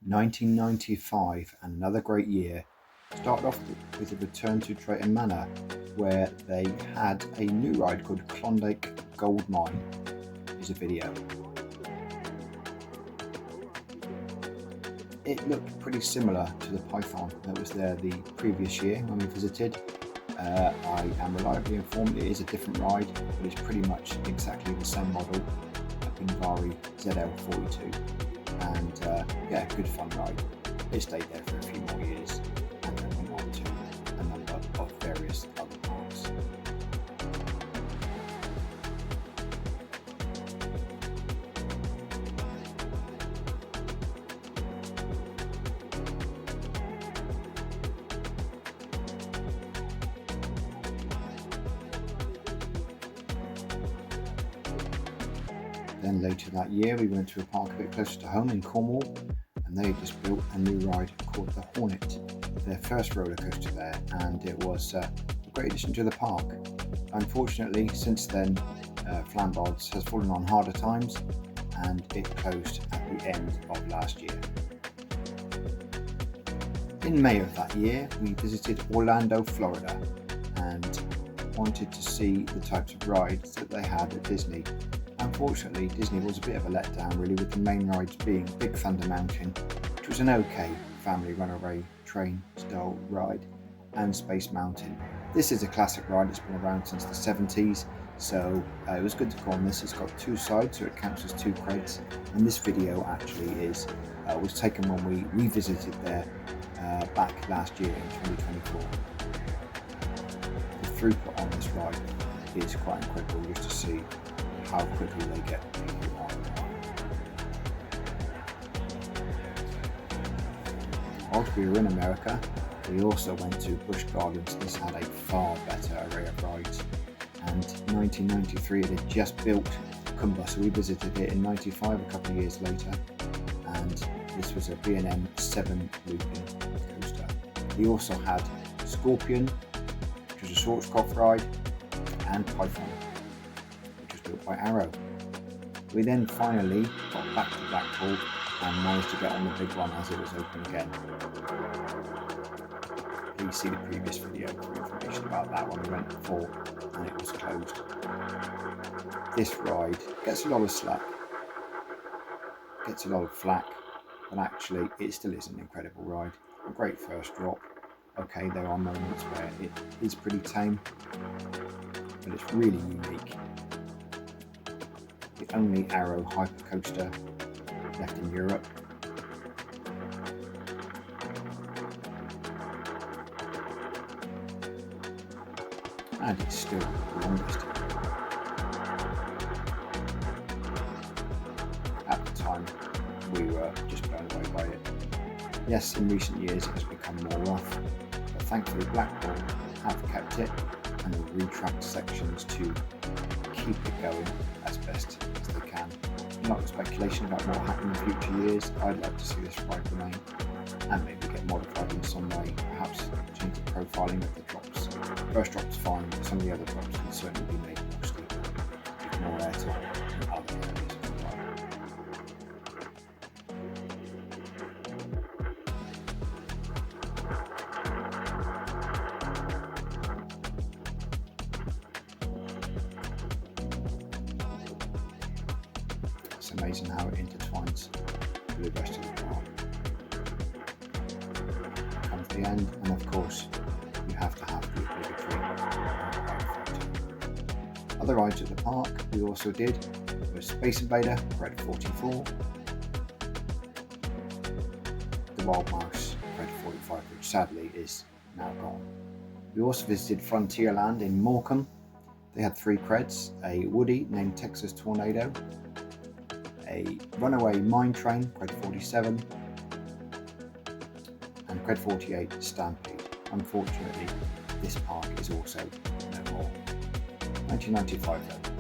1995, and another great year. Started off with a return to Drayton Manor, where they had a new ride called Klondike Gold Mine. Here's a video. It looked pretty similar to the Python that was there the previous year when we visited. I am reliably informed it is a different ride, but it's pretty much exactly the same model, a Binvari ZL42, and yeah, good fun ride. It stayed there for a few more years and then went on to a number of various other parks. Then later that year we went to a park a bit closer to home in Cornwall, and they just built a new ride called the Hornet, their first roller coaster there, and it was a great addition to the park. Unfortunately, since then Flambards has fallen on harder times and it closed at the end of last year. In May of that year we visited Orlando, Florida, and wanted to see the types of rides that they had at Disney. Unfortunately, Disney was a bit of a letdown really, with the main rides being Big Thunder Mountain, which was an okay family runaway train style ride, and Space Mountain. This is a classic ride, it's been around since the 70s, so it was good to go on this. It's got two sides, so it counts as 2 creds, and this video actually was taken when we revisited there back last year in 2024. The throughput on this ride is quite incredible, just to see how quickly they get people on. Whilst we were in America, we also went to Busch Gardens. This had a far better array of rides, and 1993 it had just built Morecambe, so we visited it in 95 a couple of years later, and this was a B&M 7 looping coaster. We also had Scorpion, which was a Schwarzkopf ride, and Python, built by Arrow. We then finally got back to Blackpool and managed to get on the big one as it was open again. Please see the previous video for information about that one. We went before and it was closed. This ride gets a lot of slack, gets a lot of flack, but actually it still is an incredible ride. A great first drop. Okay, there are moments where it is pretty tame, but it's really unique. The only Arrow hypercoaster left in Europe. And it's still the longest. At the time, we were just blown away by it. Yes, in recent years it has become more rough, but thankfully Blackpool have kept it and have retracked sections to keep it going as best as they can. A lot of speculation about what will happen in future years. I'd like to see this ride remain and maybe get modified in some way, perhaps change the profiling of the drops. First drop's fine, but some of the other drops can certainly be made more steeper, with more airtime in other areas of the ride. It's amazing how it intertwines with the rest of the park. Comes the end, and of course, you have to have the obligatory ride photo. Other rides at the park we also did was Space Invader, Cred 44, the Wild Mouse, Cred 45, which sadly is now gone. We also visited Frontierland in Morecambe. They had 3 creds, a Woody named Texas Tornado, a Runaway Mine Train, Cred 47, and Cred 48 Stampede. Unfortunately, this park is also no more. 1995 though.